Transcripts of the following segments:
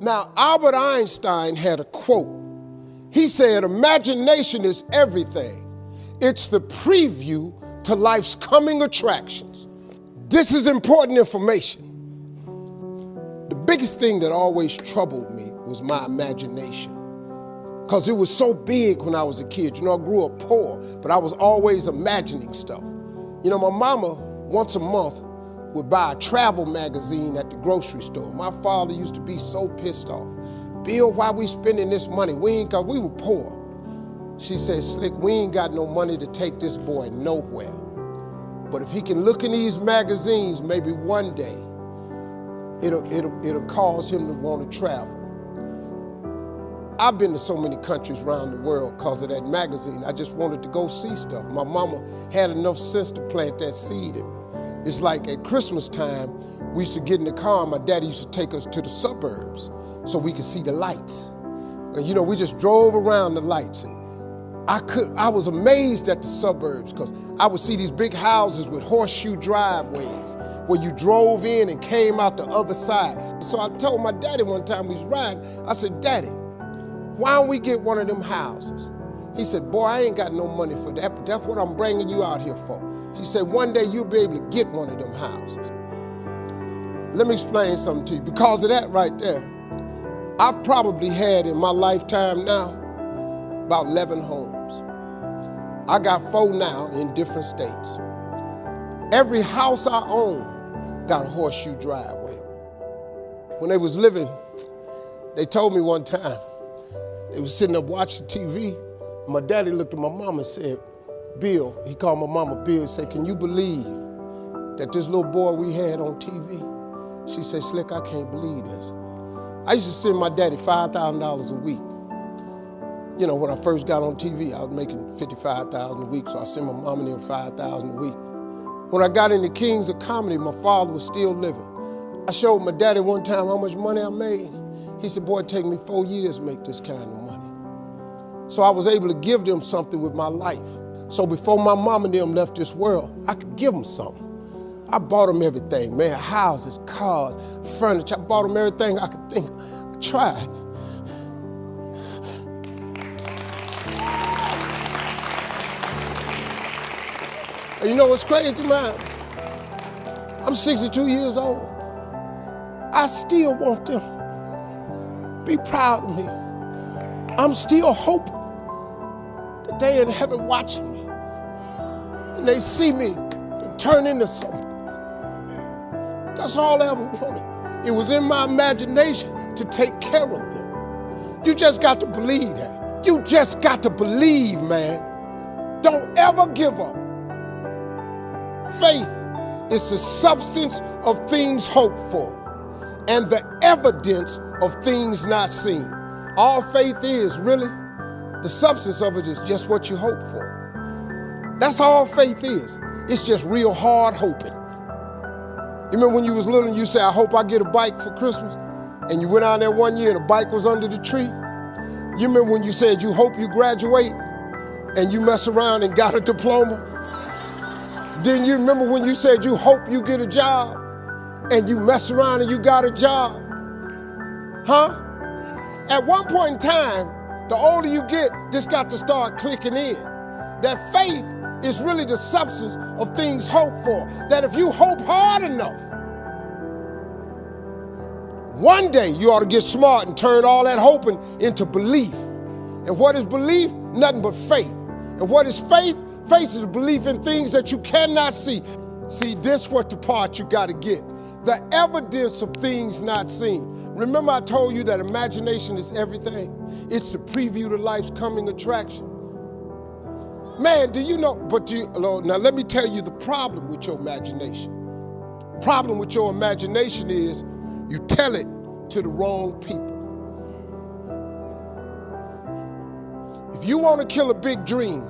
Now, Albert Einstein had a quote. He said, imagination is everything. It's the preview to life's coming attractions. This is important information. The biggest thing that always troubled me was my imagination, because it was so big when I was a kid. You know, I grew up poor, but I was always imagining stuff. You know, my mama, once a month, would buy a travel magazine at the grocery store. My father used to be so pissed off. Bill, why we spending this money? We were poor. She said, Slick, we ain't got no money to take this boy nowhere. But if he can look in these magazines, maybe one day, it'll cause him to want to travel. I've been to so many countries around the world because of that magazine. I just wanted to go see stuff. My mama had enough sense to plant that seed in me. It's like at Christmas time, we used to get in the car and my daddy used to take us to the suburbs so we could see the lights. And you know, we just drove around the lights. And I was amazed at the suburbs because I would see these big houses with horseshoe driveways where you drove in and came out the other side. So I told my daddy one time we was riding, I said, Daddy, why don't we get one of them houses? He said, boy, I ain't got no money for that, but that's what I'm bringing you out here for. She said, one day you'll be able to get one of them houses. Let me explain something to you. Because of that right there, I've probably had in my lifetime now about 11 homes. I got 4 now in different states. Every house I own got a horseshoe driveway. When they was living, they told me one time, they was sitting up watching TV. My daddy looked at my mama and said, Bill, he called my mama Bill, he said, can you believe that this little boy we had on TV? She said, Slick, I can't believe this. I used to send my daddy $5,000 a week. You know, when I first got on TV, I was making $55,000 a week, so I sent my mom and them $5,000 a week. When I got into Kings of Comedy, my father was still living. I showed my daddy one time how much money I made. He said, boy, it take me 4 years to make this kind of money. So I was able to give them something with my life. So before my mom and them left this world, I could give them something. I bought them everything, man, houses, cars, furniture. I bought them everything I could think of. I tried. And you know what's crazy, man? I'm 62 years old. I still want them to be proud of me. I'm still hoping that they in heaven watching me and they see me turn into something. That's all I ever wanted. It was in my imagination to take care of them. You just got to believe that. You just got to believe, man. Don't ever give up. Faith is the substance of things hoped for and the evidence of things not seen. All faith is, really, the substance of it is just what you hope for. That's all faith is. It's just real hard hoping. You remember when you was little and you said, I hope I get a bike for Christmas? And you went out there one year and the bike was under the tree? You remember when you said you hope you graduate and you mess around and got a diploma? Didn't you remember when you said you hope you get a job and you mess around and you got a job? Huh? At one point in time, the older you get, this got to start clicking in. That faith is really the substance of things hoped for. That if you hope hard enough, one day you ought to get smart and turn all that hoping into belief. And what is belief? Nothing but faith. And what is faith? Faith is belief in things that you cannot see. See, this what the part you got to get. The evidence of things not seen. Remember I told you that imagination is everything? It's the preview to life's coming attraction. Man, do you know, now let me tell you the problem with your imagination. The problem with your imagination is you tell it to the wrong people. If you want to kill a big dream,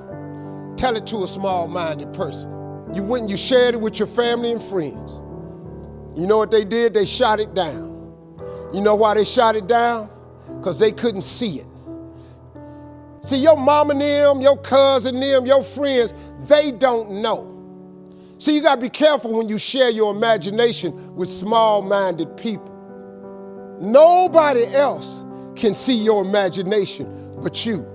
tell it to a small-minded person. You went and you shared it with your family and friends. You know what they did? They shot it down. You know why they shot it down? Because they couldn't see it. See, your mama and them, your cousin them, your friends, they don't know. See, you got to be careful when you share your imagination with small-minded people. Nobody else can see your imagination but you.